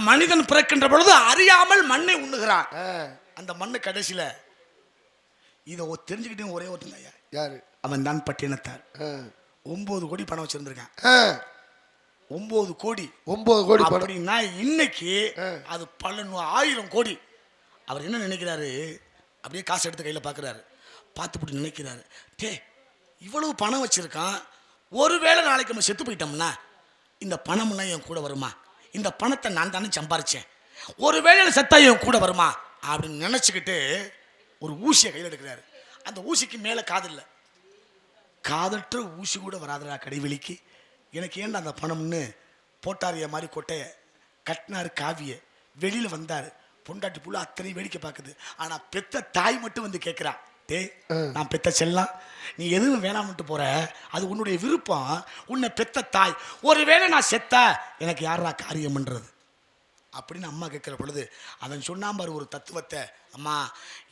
மனிதன் பிறக்கின்ற பொழுது அறியாமல் மண்ணை உண்ணுகிறான். அந்த மண்ணு கடைசியில இதை தெரிஞ்சுக்கிட்டே ஒரே ஒருத்தன் ஐயா, யாரு? அவன் தான் பட்டினத்தார். 9 கோடி பணம் வச்சிருந்திருக்கான். 9 கோடி அப்படின்னா இன்னைக்கு அது பல 1000 கோடி. அவர் என்ன நினைக்கிறாரு, அப்படியே காசு எடுத்து கையில் பார்க்குறாரு, பார்த்துப்பட்டு நினைக்கிறாரு, டே இவ்வளவு பணம் வச்சிருக்கான், ஒருவேளை நாளைக்கு நம்ம செத்து போயிட்டோம்னா இந்த பணம்லாம் என் கூட வருமா, இந்த பணத்தை நான் தானே சம்பாரிச்சேன், ஒருவேளை செத்தா என் கூட வருமா அப்படின்னு நினச்சிக்கிட்டு ஒரு ஊசியை கையில் எடுக்கிறாரு. அந்த ஊசிக்கு மேலே காது இல்லை, காதற்ற ஊசி கூட வராதுடா கடைவெளிக்கு, எனக்கு ஏன்டா அந்த பணம்னு போட்டாரிய மாதிரி கொட்டைய கட்டினாரு. காவிய வெளியில் வந்தார், பொண்டாட்டி புள்ள அத்தனை வேடிக்கை பார்க்குது. ஆனால் பெத்த தாய் மட்டும் வந்து கேட்குறா, டே நான் பெத்த செல்லாம், நீ எதுவும் வேணாமட்டு போற, அது உன்னுடைய விருப்பம், உன்னை பெத்த தாய், ஒருவேளை நான் செத்தா எனக்கு யாரா காரியம் பண்ணுறது அப்படின்னு அம்மா கேட்குற பொழுது அவன் சொன்னாம்பார் ஒரு தத்துவத்தை, அம்மா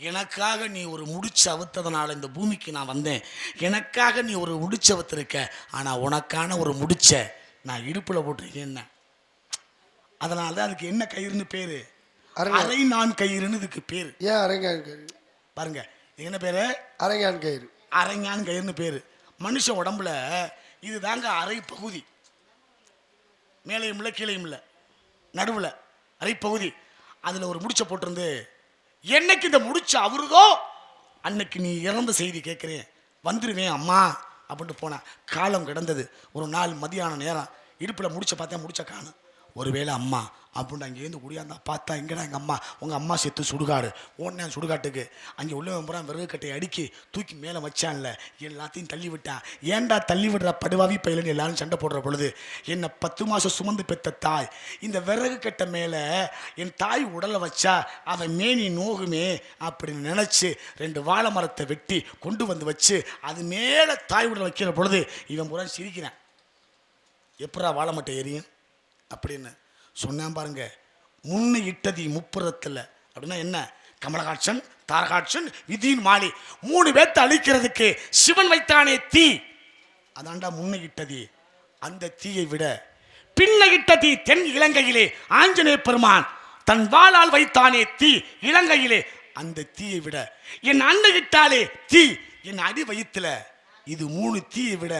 எனக்காக நீ ஒரு முடிச்சு அவுத்ததுனால இந்த பூமிக்கு நான் வந்தேன், எனக்காக நீ ஒரு முடிச்சு அவுத்திருக்க, ஆனால் உனக்கான ஒரு முடிச்ச நான் இடுப்பில் போட்டிருக்கேன், அதனால தான் அதுக்கு என்ன கயிறுன்னு பேரு, அரை நான் கயிறுன்னு இதுக்கு பேரு. ஏன் அரைஞான் கயிறு? பாருங்க என்ன பேரு, அரைஞான் கயிறு. அரைஞான் கயிறுன்னு பேரு. மனுஷன் உடம்புல இது தாங்க அரை பகுதி, மேலையும் இல்லை கீழையும் இல்லை, நடுவில் அரை பகுதி. அதில் ஒரு முடிச்ச போட்டிருந்து, என்னைக்கு இந்த முடிச்ச அவருதோ அன்னைக்கு நீ இறந்த செய்தி கேட்குறேன், வந்துடுவேன் அம்மா அப்படின்ட்டு போனேன். காலம் கிடந்தது. ஒரு நாள் மதியான நேரம் இடுப்பில் முடிச்ச பார்த்தேன், முடிச்ச காணும். ஒருவேளை அம்மா அப்படின்ட்டு அங்கேருந்து குடியாந்தா பார்த்தா, எங்கடா எங்கள் அம்மா, உங்கள் அம்மா செத்து சுடுகாடு, ஓடினேன் சுடுகாட்டுக்கு. அங்கே உள்ளவன் பூரா விறகு கட்டையை அடுக்கி தூக்கி மேலே வச்சான்ல, எல்லாத்தையும் தள்ளி விட்டான். ஏன்டா தள்ளி விடுற படுவாவி பயிலன்னு எல்லாரும் சண்டை போடுற பொழுது, என்னை 10 மாதம் சுமந்து பெற்ற தாய் இந்த விறகு கட்டை மேலே என் தாய் உடலை வச்சா அவன் மேனி நோகுமே அப்படின்னு நினச்சி 2 வாழை மரத்தை வெட்டி கொண்டு வந்து வச்சு அது மேலே தாய் உடலை வைக்கிற பொழுது இவன் பூரா சிரிக்கிறான், எப்படா வாழை மட்டை எரியும் அப்படின்னு சொன்னான். பாருங்க, முன்னு இட்டதி முப்புறத்தில் அப்படின்னா என்ன, கமலஹாசன், தாரகாட்சன், விதியின் மாலி 3 பேர்த்த அழிக்கிறதுக்கு சிவன் வைத்தானே தீ, அதாண்டா முன்ன இட்டதி. அந்த தீயை விட பின்ன இட்டதி தென் இலங்கையிலே ஆஞ்சநேய பெருமான் தன் வாளால் வைத்தானே தீ இலங்கையிலே, அந்த தீயை விட என் அண்ணன் இட்டாலே தீ என் அடி வயிற்றுல, இது 3 தீயை விட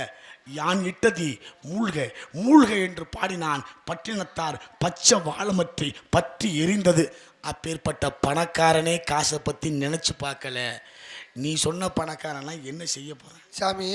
யான் இட்டதி மூழ்க மூழ்க என்று பாடினான். பட்டினத்தார் பச்சை வாழமற்றி பற்றி எரிந்தது. அப்பேற்பட்ட பணக்காரனே காசை பற்றி நினச்சி பார்க்கல, நீ சொன்ன பணக்காரனா என்ன செய்ய போகிறேன் சாமி?